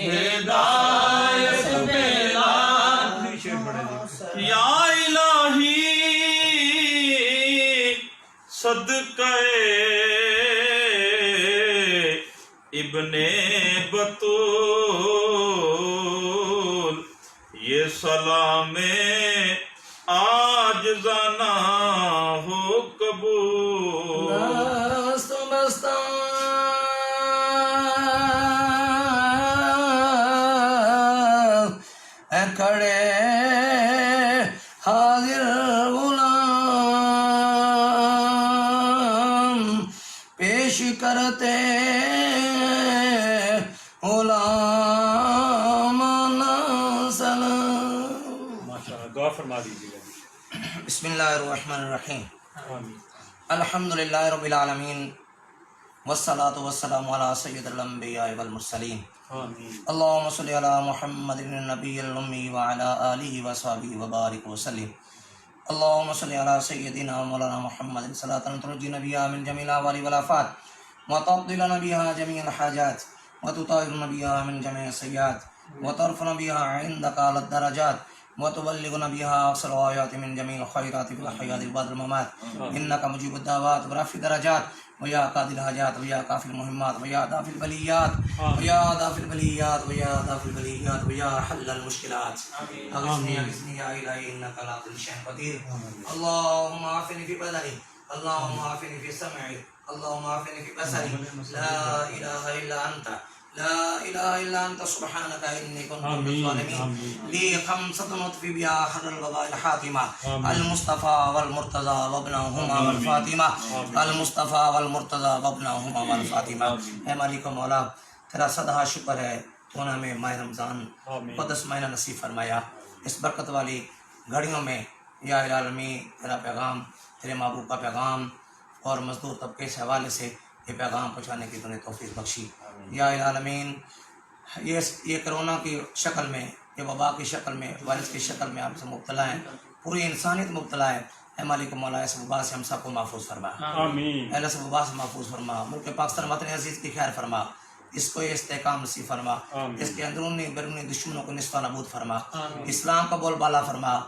ہدایت پہ لاکھوں، یا الہی صدقہ ابن بطول یہ سلام عاجزانہ ہو قبول، کھڑے حاضر غلام پیش کرتے دعا فرما دیجیے گا۔ بسم اللہ الرحمن الرحیم، الحمدللہ رب العالمین، والصلاة والسلام علی سید الانبیاء والمرسلین، اللہم صلی علی محمد النبی الامی وعلی آلہ وصحبہ وبارک وسلم، اللہم صلی علی سیدنا مولانا محمد صلاة ترجینا بها من جمیع الاحوال والآفات وتقضی بها جمیع الحاجات وتطهرنا بها من جمیع السیئات وترفعنا بها عندك اعلی الدرجات وتبلغنا بها أقصى الغايات من جميع الخيرات في الحياة بعد الممات، إنك مجيب الدعوات ورافع الدرجات ویا قاضی الحاجات ویا کافی المہمات ویا دافع البلیات ویا دافع البلیات ویا دافع البلیات ویا حل المشکلات اغثنی اغثنی یا الہی انک علی کل شیء قدیر اللہم عافنی فی بدنی اللہم عافنی فی سمعی اللہم عافنی فی بصری لا الہ الا انت لا الہ الا انت سبحانک انی کنت من الظالمین لی خمسۃ نطفی بیا حر الوباء الحاتمہ المصطفیٰ والمرتضی وابنہما والفاطمہ المصطفیٰ والمرتضی وابنہما والفاطمہ۔ اے مالک و مولا تیرا صدہ شکر ہے تو نے ہمیں ماہ رمضان مقدس مہینہ نصیب فرمایا، اس برکت والی گھڑیوں میں یا الہ العالمین تیرا پیغام، تیرے محبوب کا پیغام اور مزدور طبقے سے حوالے سے یہ پیغام پہنچانے کی تو نے توفیق بخشی یا الہ العالمین۔ یہ کرونا کی شکل میں، یہ وبا کی شکل میں، وائرس کی شکل میں آپ سے مبتلا ہیں، پوری انسانیت مبتلا ہے۔ اے مالک مولا اس وبا سے ہم سب کو محفوظ فرما، آمین۔ اے اللہ سے وبا سے محفوظ فرما، ملک پاکستان وطن عزیز کی خیر فرما، اس کو یہ استحکام نصیب فرما، اس کے اندرونی بیرونی دشمنوں کو نصف نابود فرما، اسلام کا بول بالا فرما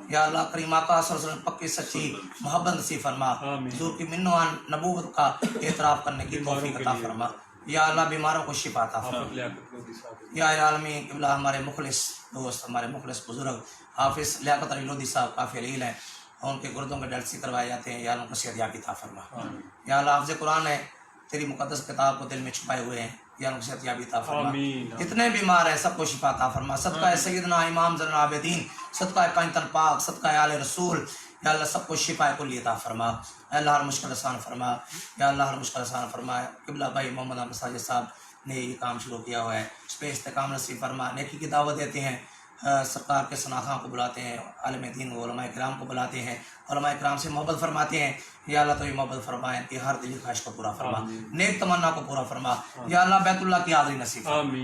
یا اللہ کریم آقا صلی اللہ علیہ وسلم پکی سچی محبت نصیب فرما، حضور کی منوان نبوت کا اعتراف کرنے کی توفیق عطا فرما یا اللہ، بیماروں کو شفا عطا فرما یا العالمین۔ قبلہ ہمارے مخلص دوست، ہمارے مخلص بزرگ حافظ لیاقت علی لودھی صاحب کافی علیل ہیں، اور ان کے گردوں میں ڈائلسس کروائے جاتے ہیں یا اللہ ان کو صحت یابی عطا فرما یا اللہ۔ حافظ قرآن ہے، تیری مقدس کتاب کو دل میں چھپائے ہوئے ہیں یا ان کو صحت یابی عطا فرما، جتنے بیمار ہیں سب کو شفا عطا فرما، صدقہ سیدنا امام زین العابدین، صدقہ پنجتن پاک، صدقہ آل رسول یا اللہ سب کو شفا کلی عطا فرما، اے اللہ ہر مشکل آسان فرما یا اللہ ہر مشکل آسان فرما۔ قبلہ بھائی محمد احمد ساجد صاحب نے یہ کام شروع کیا ہوا ہے، اس پہ استحکام نصیب فرما، نیکی کی دعوت دیتے ہیں، سرکار کے شناخواں کو بلاتے ہیں، عالم دین علماء کرام کو بلاتے ہیں، علماء کرام سے محبت فرماتے ہیں یا اللہ تو یہ محبت فرمائے کہ ہر دلی خواہش کو پورا فرما، نیک تمنا کو پورا فرما یا اللہ، بیت اللہ کی حاضری نصیب فرما،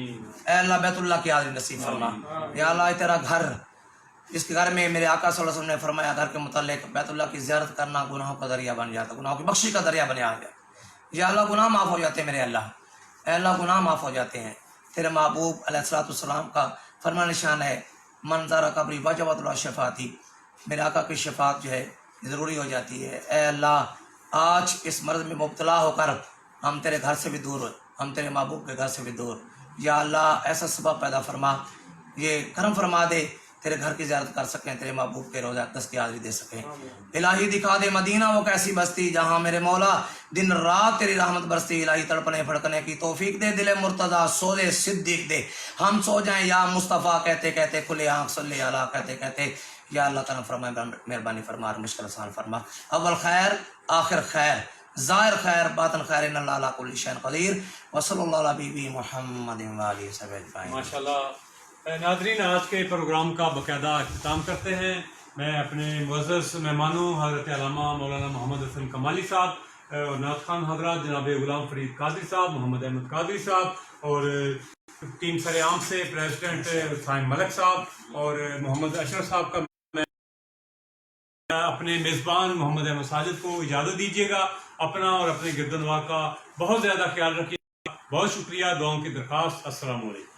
اے اللہ بیت اللہ کی حاضری نصیب فرما یا اللہ۔ تیرا گھر، جس کے گھر میں میرے آقا صلی اللہ علیہ وسلم نے فرمایا گھر کے متعلق بیت اللہ کی زیارت کرنا گناہوں کا ذریعہ بن جاتا، گناہوں کی بخشی کا ذریعہ بن جاتا یا اللہ، گناہ معاف ہو جاتے ہیں میرے اللہ، اے اللہ گناہ معاف ہو جاتے ہیں۔ تیرے محبوب علیہ الصلوۃ والسلام کا فرمان نشان ہے من زار قبری وجبت له شفاعتی، میرے آقا کی شفاعت جو ہے ضروری ہو جاتی ہے۔ اے اللہ، آج اس مرض میں مبتلا ہو کر ہم تیرے گھر سے بھی دور، ہم تیرے محبوب کے گھر سے بھی دور یا اللہ، ایسا سبب پیدا فرما، یہ کرم فرما دے، تیرے گھر کی زیارت کر سکیں، تیرے محبوب کے روزہ اقدس کی حاضری دے سکیں۔ الہی دکھا دے مدینہ وہ کیسی بستی جہاں میرے مولا دن رات تیری رحمت برستی، الہی تڑپنے پھڑکنے کی توفیق دے، دل مرتضیٰ سوزے صدیق دے، ہم سو جائیں یا مصطفیٰ کہتے کہتے، کھلے آنکھ صلی علیہ کہتے کہتے یا اللہ تعالیٰ فرمائے مہربانی فرما، مشکل آسان فرما، اول خیر آخر خیر، ظاہر خیر باطن خیر، ان اللہ علی کل شیء قدیر، وصلی اللہ علی حبیبی محمد وآلہ وصحبہ اجمعین۔ ماشاءاللہ۔ ناظرین، آج کے پروگرام کا باقاعدہ اختتام کرتے ہیں۔ میں اپنے معزز مہمانوں حضرت علامہ مولانا محمد حسن کمالی صاحب اور نعت خوان حضرات جناب غلام فرید قادری صاحب، محمد احمد قادری صاحب اور ٹیم سر عام سے پریزیڈنٹ سائم ملک صاحب اور محمد اشرف صاحب کا میں اپنے میزبان محمد احمد ساجد کو اجازت دیجیے گا۔ اپنا اور اپنے گردنواں کا بہت زیادہ خیال رکھیے گا۔ بہت شکریہ، دعاؤں کی درخواست۔ السلام علیکم۔